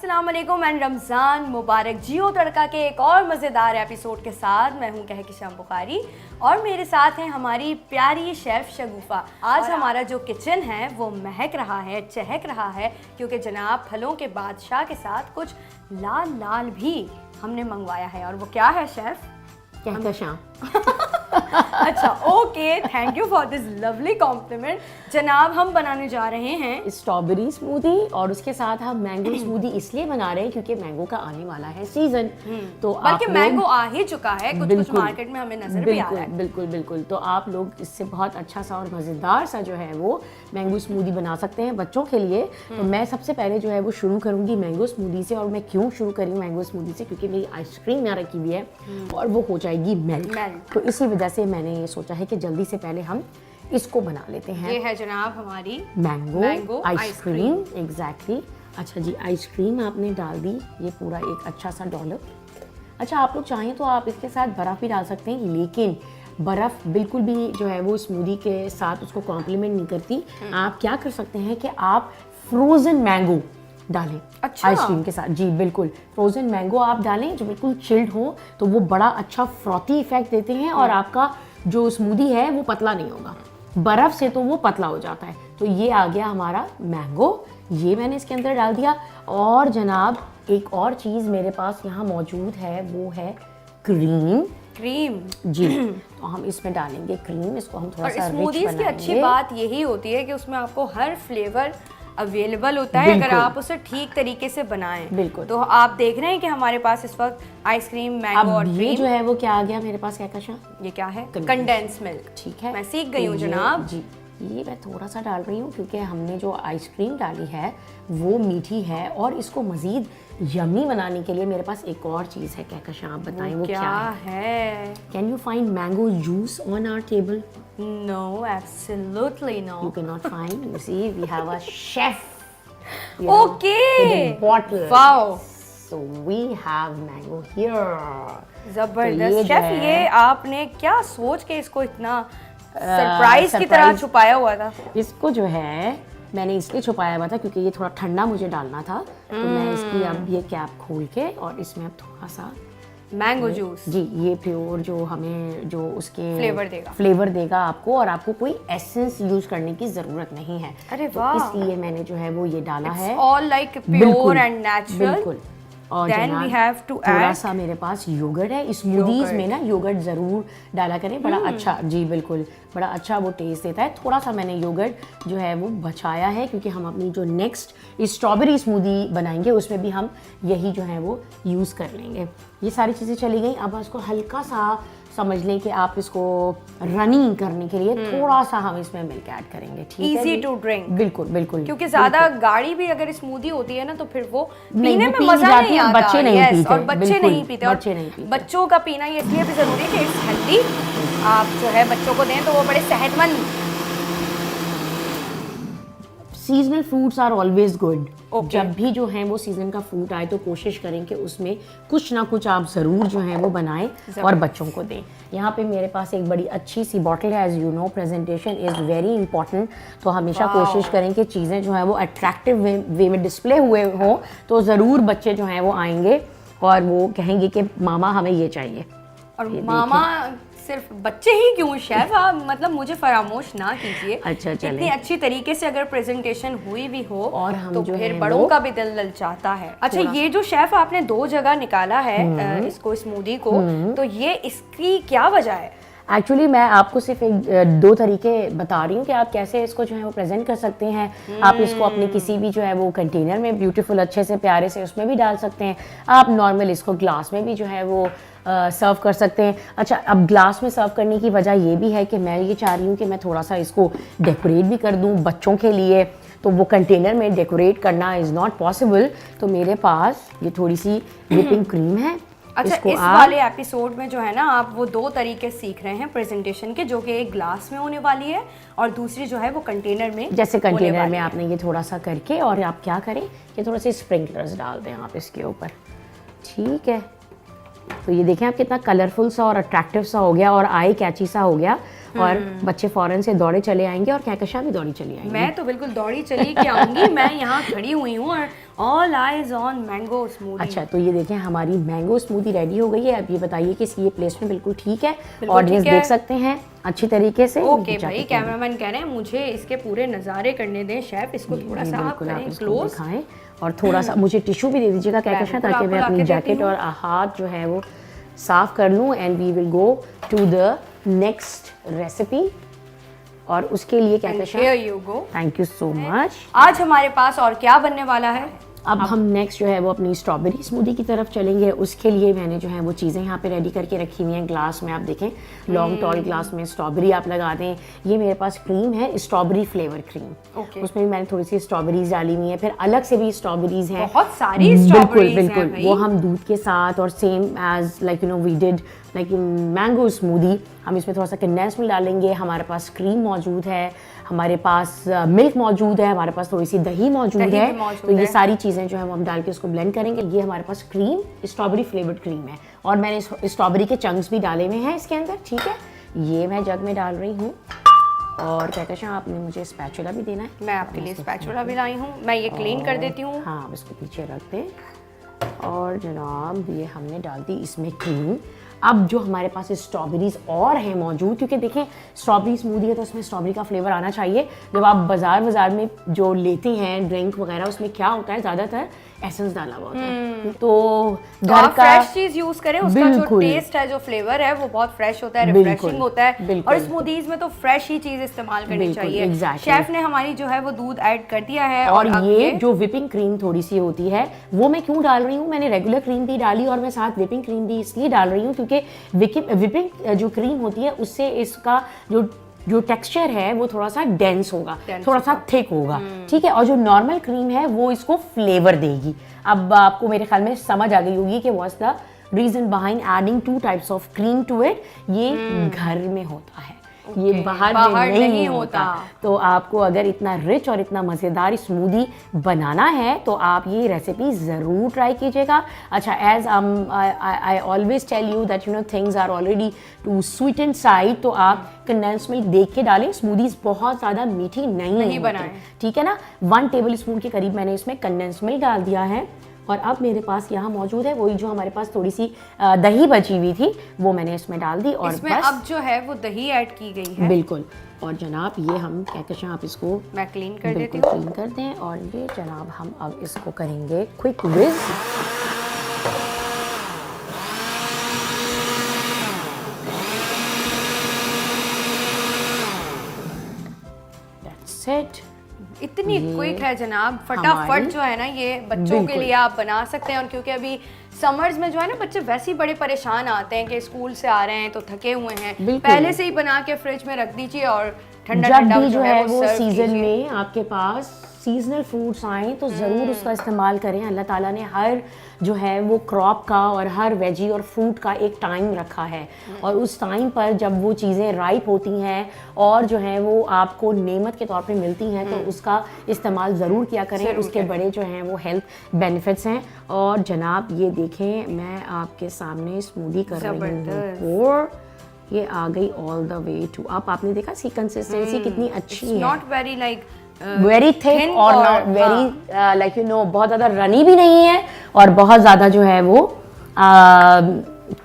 अस्सलाम वालेकुम एंड रमज़ान मुबारक। जियो तड़का के एक और मज़ेदार एपिसोड के साथ मैं हूं कहकशां बुखारी और मेरे साथ हैं हमारी प्यारी शेफ़ शगुफ़ा। आज हमारा जो किचन है वो महक रहा है, चहक रहा है, क्योंकि जनाब फलों के बादशाह के साथ कुछ लाल लाल भी हमने मंगवाया है। और वो क्या है शेफ़? कहकशां। अच्छा, okay, thank you for this lovely complement. जनाब हम बनाने जा रहे हैं स्ट्रॉबेरी स्मूदी और उसके साथ हम मैंगो स्मूदी इसलिए बना रहे हैं क्योंकि मैंगो का आने वाला है सीजन। तो बल्कि मैंगो आ ही चुका है, कुछ मार्केट में हमें नजर भी आ रहा है। बिल्कुल। तो आप लोग इससे बहुत अच्छा सा और मज़ेदार सा जो है वो मैंगो स्मूदी बना सकते हैं बच्चों के लिए। तो मैं सबसे पहले जो है वो शुरू करूँगी मैंगो स्मूदी से। और मैं क्यों शुरू करी मैंगो स्मूदी से? क्योंकि मेरी आइसक्रीम यहाँ रखी हुई है और वो हो जाएगी मेल्ट। तो इसी वजह से मैंने ये सोचा है कि जल्दी से पहले हम इसको बना लेते हैं। ये है जनाब हमारी मैंगो आइसक्रीम। एग्जैक्टली। अच्छा जी, आइसक्रीम आपने डाल दी, ये पूरा एक अच्छा सा डॉलप। अच्छा, आप लोग चाहें तो आप इसके साथ बर्फ़ भी डाल सकते हैं, लेकिन बर्फ़ बिल्कुल भी जो है वो स्मूदी के साथ उसको कॉम्प्लीमेंट नहीं करती। आप क्या कर सकते हैं कि आप फ्रोज़न मैंगो डालें। अच्छा। आइसक्रीम के साथ। जी बिल्कुल, फ्रोज़न मैंगो आप डालें जो बिल्कुल चिल्ड हो, तो वो बड़ा अच्छा फ्रॉथी इफेक्ट देते हैं और आपका जो स्मूदी है वो पतला नहीं होगा। बर्फ़ से तो वो पतला हो जाता है। तो ये आ गया हमारा मैंगो, ये मैंने इसके अंदर डाल दिया। और जनाब एक और चीज़ मेरे पास यहाँ मौजूद है, वो है क्रीम जी। तो हम इसमें डालेंगे क्रीम, इसको हम थोड़ा सा रिच बनाएंगे। स्मूदीज़ की अच्छी बात यही होती है कि उसमें आपको हर फ्लेवर अवेलेबल होता है अगर आप उसे ठीक तरीके से बनाएं। बिल्कुल। तो आप देख रहे हैं कि हमारे पास इस वक्त आइसक्रीम, मैंगो और ये जो है वो क्या आ गया मेरे पास? कहकशां। ये क्या है? Condense milk. ठीक है, मैं सीख गई हूँ जनाब जी। ये मैं थोड़ा सा डाल रही हूँ क्योंकि हमने जो आइसक्रीम डाली है वो मीठी है और इसको मज़ीद यम्मी बनाने के लिए मेरे पास एक और चीज़ है। कहकशां, आप बताएं वो क्या है? Can you find mango juice on our table? No, absolutely no. You cannot find. You see, we have a chef. Okay. With a bottle. Wow. So we have mango here. जबरदस्त शेफ, ये आपने क्या सोच के इसको इतना surprise की तरह छुपाया हुआ था? इसको जो है मैंने इसलिए छुपाया हुआ था क्योंकि ये थोड़ा ठंडा मुझे डालना था। तो मैं इसकी अब ये कैप खोल के और इसमें अब थोड़ा सा मैंगो जूस जी, ये प्योर जो हमें जो उसके फ्लेवर देगा आपको, और आपको कोई एसेंस यूज करने की जरूरत नहीं है। अरे वाह। तो इसलिए मैंने जो है वो ये डाला है। All like pure and natural. बिल्कुल। और Then we have to थोड़ा add सा मेरे पास योगर्ट है। स्मूदीज में ना योगर्ट ज़रूर डाला करें, बड़ा अच्छा। जी बिल्कुल, बड़ा अच्छा वो टेस्ट देता है। थोड़ा सा मैंने योगर्ट जो है वो बचाया है क्योंकि हम अपनी जो नेक्स्ट स्ट्रॉबेरी स्मूदी बनाएंगे उसमें भी हम यही जो है वो यूज़ कर लेंगे। ये सारी चीज़ें चली गई। अब इसको हल्का सा समझ लें कि आप इसको रनिंग करने के लिए थोड़ा सा हम इसमें मिल्क ऐड करेंगे। ठीक है, इजी टू ड्रिंक। बिल्कुल। क्योंकि ज्यादा गाढ़ी भी अगर स्मूदी होती है ना तो फिर वो पीने में मजा नहीं आता। बच्चे नहीं पीते। और बच्चे नहीं पीते। बच्चों का पीना ये इसलिए भी जरूरी है कि इट्स हेल्दी। आप जो है बच्चों को दें तो वो बड़े सेहतमंद। Seasonal fruits are always good. जब भी जो है वो सीजन का फ्रूट आए तो कोशिश करें कि उसमें कुछ ना कुछ आप ज़रूर जो है वो बनाएं और बच्चों को दें। यहाँ पे मेरे पास एक बड़ी अच्छी सी बॉटल है। As you know, presentation is very important. तो हमेशा कोशिश करें कि चीज़ें जो है वो अट्रैक्टिव वे में डिस्प्ले हुए हों, तो ज़रूर बच्चे जो हैं वो आएंगे और वो कहेंगे कि मामा हमें ये चाहिए। और मामा सिर्फ बच्चे ही क्यों शेफ, आप मतलब मुझे फरामोश ना कीजिए। अच्छा, इतनी अच्छी तरीके से अगर प्रेजेंटेशन हुई भी हो और हम तो जो फिर बड़ों का भी दिल ललचाता है। अच्छा, ये जो शेफ आपने दो जगह निकाला है इसको स्मूदी को, तो ये इसकी क्या वजह है? एक्चुअली मैं आपको सिर्फ दो तरीके बता रही हूँ कि आप कैसे इसको जो है वो प्रेजेंट कर सकते हैं। आप इसको अपने किसी भी जो है वो कंटेनर में ब्यूटीफुल अच्छे से प्यारे से उसमें भी डाल सकते हैं। आप नॉर्मल इसको ग्लास में भी जो है वो सर्व कर सकते हैं। अच्छा, अब ग्लास में सर्व करने की वजह ये भी है कि मैं ये चाह रही हूँ कि मैं थोड़ा सा इसको डेकोरेट भी कर दूँ बच्चों के लिए। तो वो कंटेनर में डेकोरेट करना इज़ नॉट पॉसिबल। तो मेरे पास ये थोड़ी सी व्हिपिंग क्रीम है। अच्छा, इस वाले एपिसोड में जो है ना आप वो दो तरीके सीख रहे हैं प्रेजेंटेशन के, जो कि एक ग्लास में होने वाली है और दूसरी जो है वो कंटेनर में। जैसे कंटेनर में आपने ये थोड़ा सा करके और आप क्या करें कि थोड़े से स्प्रिंकलर्स डाल दें आप इसके ऊपर। ठीक है, तो ये देखें आप कितना कलरफुल सा और अट्रैक्टिव सा हो गया और आई कैची सा हो गया। और बच्चे फौरन से दौड़े चले आएंगे और कहकशां भी दौड़ी चली आएंगी। मैं तो बिल्कुल दौड़ी चली के आऊंगी। मैं यहाँ खड़ी हुई हूँ और all eyes on mango smoothie. अच्छा, तो ये देखें हमारी मैंगो स्मूदी रेडी हो गई है। अब ये बताइए कि ये प्लेसमेंट बिल्कुल ठीक है, ऑडियंस देख सकते हैं अच्छी तरीके से। ओके भाई, कैमरामैन कह रहे हैं मुझे इसके पूरे नज़ारे करने दें। शेफ इसको थोड़ा सा आप करें क्लोज दिखाएं और थोड़ा सा मुझे टिश्यू भी दे दीजिएगा कहकशां, ताकि मैं अपनी जैकेट और हाथ जो है वो साफ कर लूँ। And we will go to the next recipe. और उसके लिए Kahkashan, here you go, thank you so much. आज हमारे पास और क्या बनने वाला है? अब हम नेक्स्ट जो है वो अपनी स्ट्रॉबेरी स्मूदी की तरफ चलेंगे। उसके लिए मैंने जो है वो चीज़ें यहाँ पे रेडी करके रखी हुई हैं। ग्लास में आप देखें, लॉन्ग टॉल ग्लास में स्ट्रॉबेरी आप लगा दें। ये मेरे पास क्रीम है, स्ट्रॉबेरी फ्लेवर क्रीम। उसमें भी मैंने थोड़ी सी स्ट्रॉबेरीज डाली हुई है, फिर अलग से भी स्ट्रॉबेरीज हैं, बहुत सारी स्ट्रॉबेरीज बिल्कुल बिल्कुल। वो हम दूध के साथ और same as like you know we did like mango smoothie, हम इसमें थोड़ा सा कंडेंस मिल्क डालेंगे। हमारे पास क्रीम मौजूद है, हमारे पास मिल्क मौजूद है, हमारे पास थोड़ी सी दही मौजूद है। तो ये सारी चीज़ें जो है वो हम डाल के उसको ब्लेंड करेंगे। ये हमारे पास क्रीम स्ट्रॉबेरी फ्लेवर्ड क्रीम है और मैंने स्ट्रॉबेरी के चंक्स भी डाले हुए हैं इसके अंदर, ठीक है। ये मैं जग में डाल रही हूँ और कहकशां आपने मुझे स्पैचुला भी देना है। मैं आपके लिए स्पैचुला भी लाई हूँ, मैं ये क्लीन कर देती हूँ। हाँ, इसको पीछे रख दें और जनाब ये हमने डाल दी इसमें क्रीम। अब जो हमारे पास स्ट्रॉबेरीज और हैं मौजूद, क्योंकि देखें स्ट्रॉबेरी स्मूदी है तो उसमें स्ट्रॉबेरी का फ्लेवर आना चाहिए। जब आप बाजार में जो लेते हैं ड्रिंक वगैरह, उसमें क्या होता है, ज़्यादातर एसेंस डाला हुआ होता है। तो घर का फ्रेश चीज यूज करें, उसका जो टेस्ट है, जो फ्लेवर है, वो बहुत फ्रेश होता है, रिफ्रेशिंग होता है। और स्मूदीज में तो फ्रेश ही चीज इस्तेमाल करनी चाहिए। शेफ ने हमारी जो है वो दूध ऐड कर दिया है। और ये जो विपिंग क्रीम थोड़ी सी होती है वो मैं क्यों डाल रही हूँ, मैंने रेगुलर क्रीम भी डाली और मैं साथ विपिंग क्रीम भी इसलिए डाल रही हूँ क्योंकि विपिंग जो क्रीम होती है उससे इसका जो टेक्सचर है वो थोड़ा सा डेंस होगा, थोड़ा सा थिक होगा, ठीक है। और जो नॉर्मल क्रीम है वो इसको फ्लेवर देगी। अब आपको मेरे ख्याल में समझ आ गई होगी कि what's the reason behind adding 2 types of cream to it. ये घर में होता है, ये बाहर में नहीं होता। तो आपको अगर इतना रिच और इतना मज़ेदार स्मूदी बनाना है तो आप ये रेसिपी ज़रूर ट्राई कीजिएगा। अच्छा, as I always tell you that you know things are already too sweet and side, तो आप कंडेंस मिल्क देख के डालें। स्मूदीज बहुत ज़्यादा मीठी नहीं बनाएं, ठीक है ना। 1 टेबल स्पून के करीब मैंने इसमें कंडेंस मिल्क डाल दिया है। और अब मेरे पास यहाँ मौजूद है वही जो हमारे पास थोड़ी सी दही बची हुई थी, वो मैंने इसमें डाल दी। और इसमें अब जो है वो दही ऐड की गई है, बिल्कुल। और जनाब ये हम कहकशां आप इसको मैं क्लीन कर देती हूँ, क्लीन कर दें। और ये जनाब हम अब इसको करेंगे क्विक विज। That's it. इतनी क्विक है जनाब, फटाफट जो है ना ये बच्चों के लिए आप बना सकते हैं। और क्योंकि अभी समर्स में जो है ना बच्चे वैसे ही बड़े परेशान आते हैं कि स्कूल से आ रहे हैं तो थके हुए हैं, पहले से ही बना के फ्रिज में रख दीजिए और ठंडा ठंडा जो है वो सीजन में आपके पास सीजनल फ्रूट्स आए तो ज़रूर उसका इस्तेमाल करें। अल्लाह ताला ने हर जो है वो क्रॉप का और हर वेजी और फ्रूट का एक टाइम रखा है और उस टाइम पर जब वो चीज़ें राइप होती हैं और जो है वो आपको नेमत के तौर पे मिलती हैं तो उसका इस्तेमाल ज़रूर किया करें। उसके बड़े जो हैं वो हेल्थ बेनिफिट्स हैं। और जनाब ये देखें, मैं आपके सामने स्मूदी कर रही हूँ और ये आ गई all the way to up. आपने देखा इसकी कंसिस्टेंसी कितनी अच्छी है, not very like very thick और not very like you know बहुत ज़्यादा रनी भी नहीं है और बहुत ज़्यादा जो है वो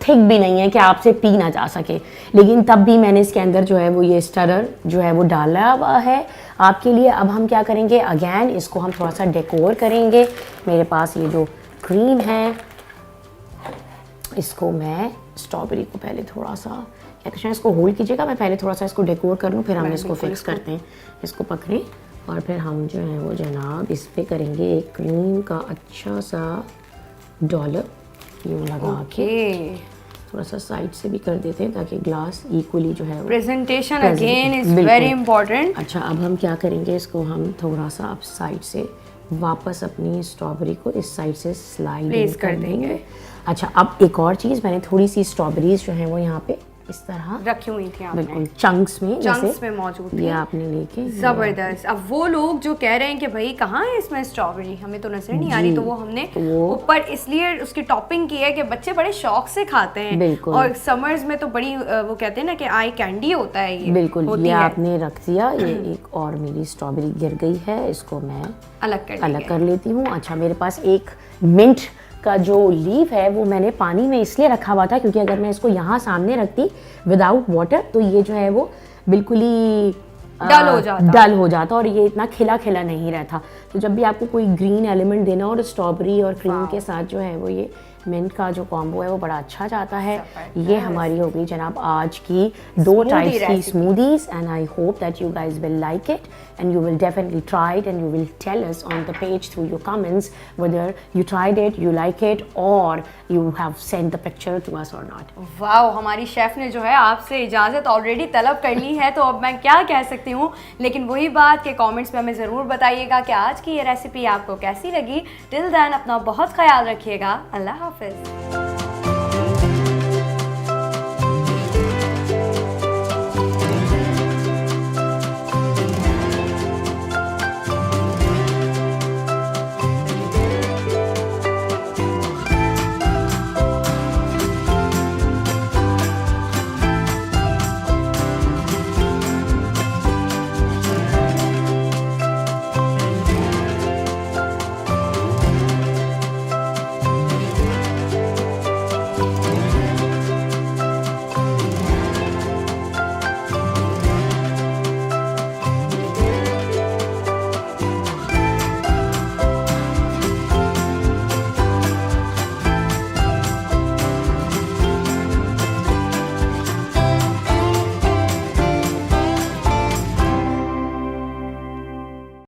थिक भी नहीं है कि आपसे पी ना जा सके। लेकिन तब भी मैंने इसके अंदर जो है वो ये स्टरर जो है वो डाला हुआ है आपके लिए। अब हम क्या करेंगे, अगेन इसको हम थोड़ा सा डेकोर करेंगे। मेरे पास ये जो क्रीम है इसको मैं स्ट्रॉबेरी को पहले थोड़ा सा इसको होल्ड कीजिएगा, मैं पहले थोड़ा सा इसको डेकोर कर लूँ, फिर हम इसको फिक्स करते हैं। इसको पकड़ें और फिर हम जो है वो जनाब इस पे करेंगे एक क्रीम का अच्छा सा डॉलप यूँ लगा के थोड़ा सा साइड से भी कर देते हैं ताकि ग्लास इक्वली जो है presentation again is very important. अच्छा, अब हम क्या करेंगे, इसको हम थोड़ा सा अब साइड से वापस अपनी स्ट्रॉबेरी को इस साइड से स्लाइड कर देंगे। अच्छा, अब एक और चीज़, मैंने थोड़ी सी स्ट्रॉबेरीज जो हैं वो यहाँ पे इस तरह रखी हुई थी आपने, बिल्कुल चंक्स में, चंक्स में मौजूद थी। ये आपने लेके जबरदस्त। अब वो लोग जो कह रहे हैं कि भाई कहाँ है इसमें स्ट्रॉबेरी, हमें तो नजर नहीं आ रही, तो वो हमने ऊपर इसलिए उसकी टॉपिंग की है कि बच्चे बड़े शौक से खाते हैं। बिल्कुल। और समर्स में तो बड़ी वो कहते हैं ना कि आई कैंडी होता है ये। बिल्कुल, ये आपने रख दिया। ये एक और मेरी स्ट्रॉबेरी गिर गई है, इसको मैं अलग कर लेती हूँ। अच्छा, मेरे पास एक मिंट का जो लीफ है वो मैंने पानी में इसलिए रखा हुआ था क्योंकि अगर मैं इसको यहाँ सामने रखती विदाउट वाटर तो ये जो है वो बिल्कुल ही डल हो जाता और ये इतना खिला खिला नहीं रहता। तो जब भी आपको कोई ग्रीन एलिमेंट देना और स्ट्रॉबेरी और क्रीम के साथ जो है वो ये मिंट का जो कॉम्बो है वो बड़ा अच्छा जाता है। ये हमारी हो गई जनाब आज की 2 टाइप्स की smoothies and I hope that you guys will like it and you will definitely try it and you will tell us on the page through your comments whether you tried it, you like it or you have sent the picture to us or not. Wow, हमारी chef ने जो है आपसे इजाज़त already तलब कर ली है, तो अब मैं क्या कह सकती हूँ। लेकिन वही बात के कमेंट्स में हमें ज़रूर बताइएगा कि आज की ये रेसिपी आपको कैसी लगी। टिल देन अपना बहुत ख्याल रखिएगा। अल्लाह हाफिज़।